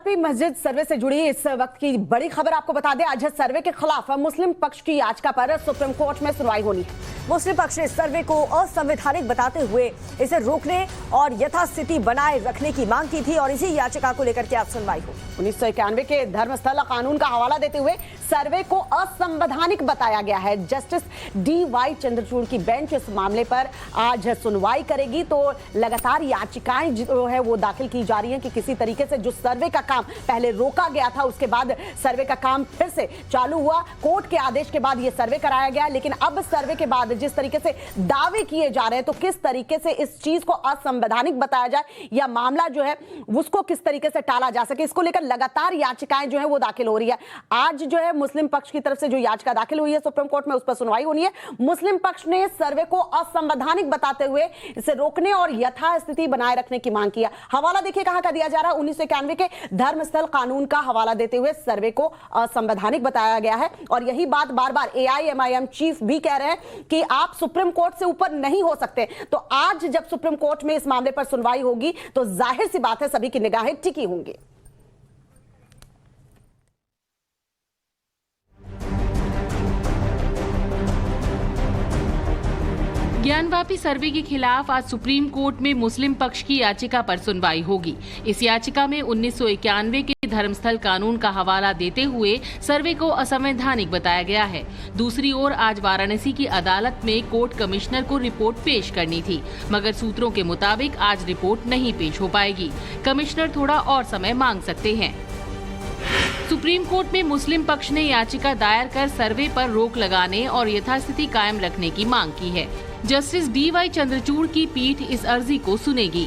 मस्जिद सर्वे से जुड़ी इस वक्त की बड़ी खबर आपको बता दें। अजहर सर्वे के खिलाफ मुस्लिम पक्ष की याचिका पर सुप्रीम कोर्ट में सुनवाई होनी है। मुस्लिम पक्ष ने सर्वे को असंवैधानिक बताते हुए इसे रोकने और यथास्थिति बनाए रखने की मांग की थी और इसी याचिका को लेकर के आज सुनवाई हो। 1991 के धर्मस्थल कानून का हवाला देते हुए सर्वे को असंवैधानिक बताया गया है। जस्टिस DY चंद्रचूड़ की बेंच इस मामले पर आज सुनवाई करेगी। तो लगातार याचिकाएं जो है वो दाखिल की जा रही हैं कि किसी तरीके से जो सर्वे का काम पहले रोका गया था, उसके बाद सर्वे का काम फिर से चालू हुआ। कोर्ट के आदेश के बाद ये सर्वे कराया गया, लेकिन अब सर्वे के बाद जिस तरीके से दावे किए जा रहे हैं, तो किस तरीके से इस चीज को असंवैधानिक बताया जाए या मामला जो है उसको किस तरीके से टाला जा सके, इसको लेकर लगातार याचिकाएं जो है वो दाखिल हो रही है। आज जो है मुस्लिम पक्ष की तरफ से जो याचिका दाखिल हुई है सुप्रीम कोर्ट में, उस पर सुनवाई होनी है। मुस्लिम पक्ष ने सर्वे को असंवैधानिक बताते हुए इसे रोकने और यथास्थिति बनाए रखने की मांग किया। हवाला देखिए कहां का दिया जा रहा है। 1991 के धर्मस्थल कानून का हवाला देते हुए सर्वे को असंवैधानिक बताया गया है और यही बात बार बार AIMIM चीफ भी कह रहे हैं कि आप सुप्रीम कोर्ट से ऊपर नहीं हो सकते। तो आज जब सुप्रीम कोर्ट में इस मामले पर सुनवाई होगी तो जाहिर सी बात है सभी की निगाहें टिकी होंगी। ज्ञानवापी सर्वे के खिलाफ आज सुप्रीम कोर्ट में मुस्लिम पक्ष की याचिका पर सुनवाई होगी। इस याचिका में 1991 के धर्मस्थल कानून का हवाला देते हुए सर्वे को असंवैधानिक बताया गया है। दूसरी ओर आज वाराणसी की अदालत में कोर्ट कमिश्नर को रिपोर्ट पेश करनी थी, मगर सूत्रों के मुताबिक आज रिपोर्ट नहीं पेश हो पाएगी। कमिश्नर थोड़ा और समय मांग सकते हैं। सुप्रीम कोर्ट में मुस्लिम पक्ष ने याचिका दायर कर सर्वे पर रोक लगाने और यथास्थिति कायम रखने की मांग की है। जस्टिस DY चंद्रचूड़ की पीठ इस अर्जी को सुनेगी।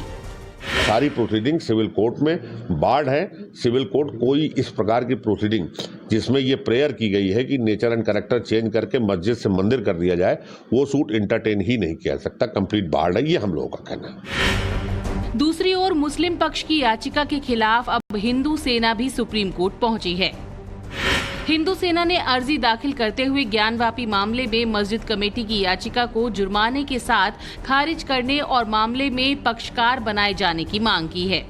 सारी प्रोसीडिंग सिविल कोर्ट में बार्ड है। सिविल कोर्ट कोई इस प्रकार की प्रोसीडिंग जिसमें ये प्रेयर की गई है कि नेचर एंड कैरेक्टर चेंज करके मस्जिद से मंदिर कर दिया जाए, वो सूट इंटरटेन ही नहीं किया सकता। कंप्लीट बार्ड है, ये हम लोगों का कहना है। दूसरी ओर मुस्लिम पक्ष की याचिका के खिलाफ अब हिंदू सेना भी सुप्रीम कोर्ट पहुंची है। हिंदू सेना ने अर्जी दाखिल करते हुए ज्ञानवापी मामले में मस्जिद कमेटी की याचिका को जुर्माने के साथ खारिज करने और मामले में पक्षकार बनाए जाने की मांग की है।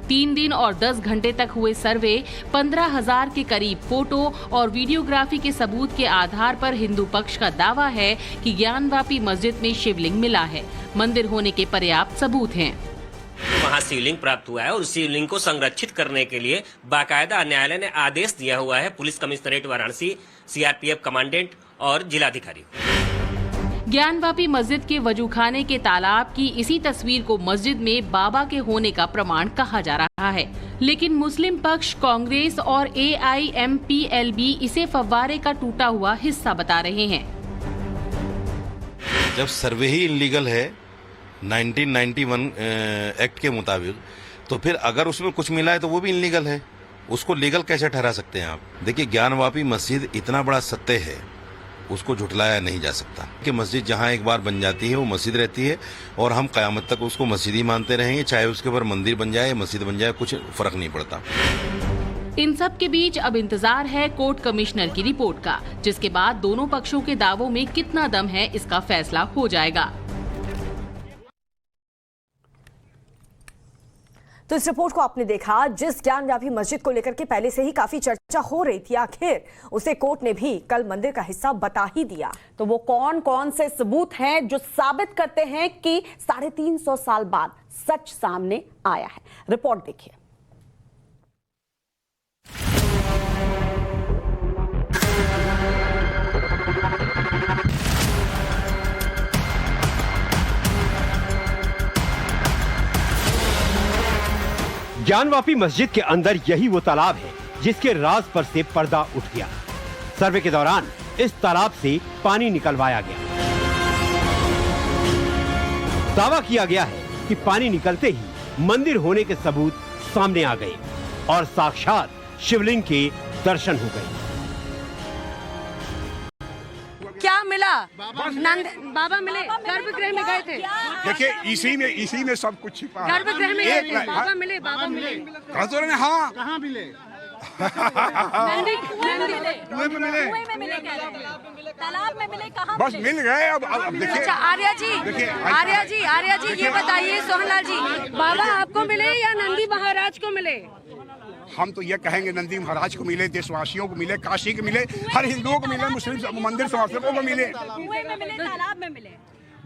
3 दिन और 10 घंटे तक हुए सर्वे 15,000 के करीब फोटो और वीडियोग्राफी के सबूत के आधार पर हिंदू पक्ष का दावा है कि ज्ञानवापी मस्जिद में शिवलिंग मिला है। मंदिर होने के पर्याप्त सबूत हैं। वहाँ शिवलिंग प्राप्त हुआ है और उस शिवलिंग को संरक्षित करने के लिए बाकायदा न्यायालय ने आदेश दिया हुआ है police commissionerate Varanasi, CRPF commandant और जिलाधिकारी। ज्ञानवापी मस्जिद के वजूखाने के तालाब की इसी तस्वीर को मस्जिद में बाबा के होने का प्रमाण कहा जा रहा है, लेकिन मुस्लिम पक्ष, कांग्रेस और AIMPLB इसे फव्वारे का टूटा हुआ हिस्सा बता रहे हैं। जब सर्वे ही इलीगल है 1991 एक्ट के मुताबिक, तो फिर अगर उसमें कुछ मिला है तो वो भी इलीगल है। उसको लीगल कैसे ठहरा सकते हैं आप? देखिए, ज्ञानवापी मस्जिद इतना बड़ा सत्य है, उसको झुठलाया नहीं जा सकता कि मस्जिद जहां एक बार बन जाती है वो मस्जिद रहती है और हम कयामत तक उसको मस्जिद ही मानते रहेंगे, चाहे उसके ऊपर मंदिर बन जाए, मस्जिद बन जाए, कुछ फर्क नहीं पड़ता। इन सब के बीच अब इंतजार है कोर्ट कमिश्नर की रिपोर्ट का, जिसके बाद दोनों पक्षों के दावों में कितना दम है इसका फैसला हो जाएगा। तो इस रिपोर्ट को आपने देखा, जिस ज्ञानवापी मस्जिद को लेकर के पहले से ही काफी चर्चा हो रही थी, आखिर उसे कोर्ट ने भी कल मंदिर का हिस्सा बता ही दिया। तो वो कौन कौन से सबूत हैं जो साबित करते हैं कि 350 साल बाद सच सामने आया है? रिपोर्ट देखिए। ज्ञानवापी मस्जिद के अंदर यही वो तालाब है जिसके राज पर से पर्दा उठ गया। सर्वे के दौरान इस तालाब से पानी निकलवाया गया। दावा किया गया है कि पानी निकलते ही मंदिर होने के सबूत सामने आ गए और साक्षात शिवलिंग के दर्शन हो गए। क्या मिला? बाबा मिले, गर्भगृह में गए थे। देखिए, इसी में सब कुछ छिपा है। गर्भगृह में गए थे, बाबा मिले। कहाँ मिले? कहाँ मिले? नंदी कुएं में मिले, तालाब में मिले, कहाँ बस मिल गए। अब देखिए। अच्छा आर्या जी ये बताइए, सोहनलाल जी, बाबा आपको मिले या नंदी महाराज को मिले? हम तो ये कहेंगे नंदी महाराज को मिले, देशवासियों को मिले, काशी को मिले, हर हिंदुओं को मिले, मुस्लिम मंदिर समर्थकों को मिले, तालाब में मिले,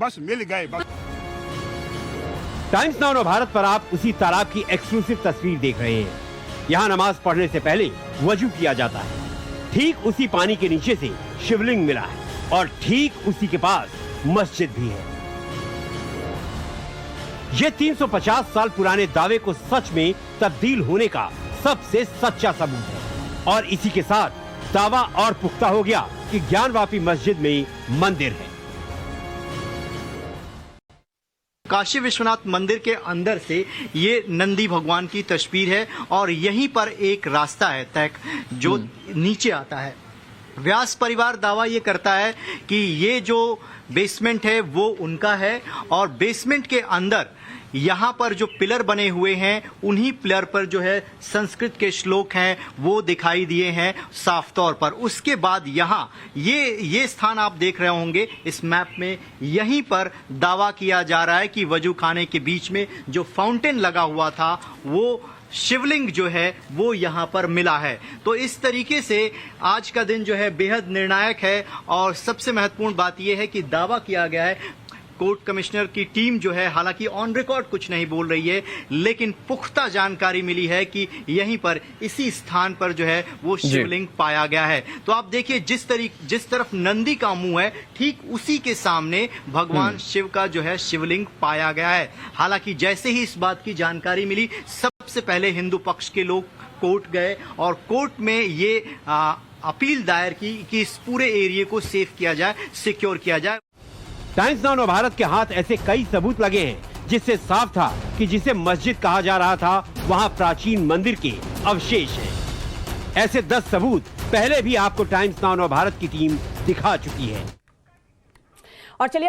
बस मिल गए बस। टाइम्स नाउ भारत पर आप उसी तालाब की एक्सक्लूसिव तस्वीर देख रहे हैं। यहाँ नमाज पढ़ने से पहले वजू किया जाता है। ठीक उसी पानी के नीचे से शिवलिंग मिला है और ठीक उसी के पास मस्जिद भी है। ये 350 साल पुराने दावे को सच में तब्दील होने का सबसे सच्चा सबूत है और इसी के साथ दावा और पुख्ता हो गया कि ज्ञानवापी मस्जिद में मंदिर है। काशी विश्वनाथ मंदिर के अंदर से ये नंदी भगवान की तस्वीर है और यहीं पर एक रास्ता है तय जो नीचे आता है। व्यास परिवार दावा ये करता है कि ये जो बेसमेंट है वो उनका है और बेसमेंट के अंदर यहाँ पर जो पिलर बने हुए हैं उन्हीं पिलर पर जो है संस्कृत के श्लोक हैं वो दिखाई दिए हैं साफ तौर पर। उसके बाद यहाँ ये स्थान आप देख रहे होंगे इस मैप में, यहीं पर दावा किया जा रहा है कि वजू खाने के बीच में जो फाउंटेन लगा हुआ था वो शिवलिंग जो है वो यहाँ पर मिला है। तो इस तरीके से आज का दिन जो है बेहद निर्णायक है और सबसे महत्वपूर्ण बात यह है कि दावा किया गया है, कोर्ट कमिश्नर की टीम जो है हालांकि ऑन रिकॉर्ड कुछ नहीं बोल रही है लेकिन पुख्ता जानकारी मिली है कि यहीं पर इसी स्थान पर जो है वो शिवलिंग पाया गया है। तो आप देखिए जिस तरफ नंदी का मुंह है ठीक उसी के सामने भगवान शिव का जो है शिवलिंग पाया गया है। हालांकि जैसे ही इस बात की जानकारी मिली सबसे पहले हिंदू पक्ष के लोग कोर्ट गए और कोर्ट में ये अपील दायर की कि इस पूरे एरिया को सेफ किया जाए, सिक्योर किया जाए। टाइम्स नाउ भारत के हाथ ऐसे कई सबूत लगे हैं जिससे साफ था कि जिसे मस्जिद कहा जा रहा था वहां प्राचीन मंदिर के अवशेष हैं। ऐसे 10 सबूत पहले भी आपको टाइम्स नाउ भारत की टीम दिखा चुकी है। और चलिए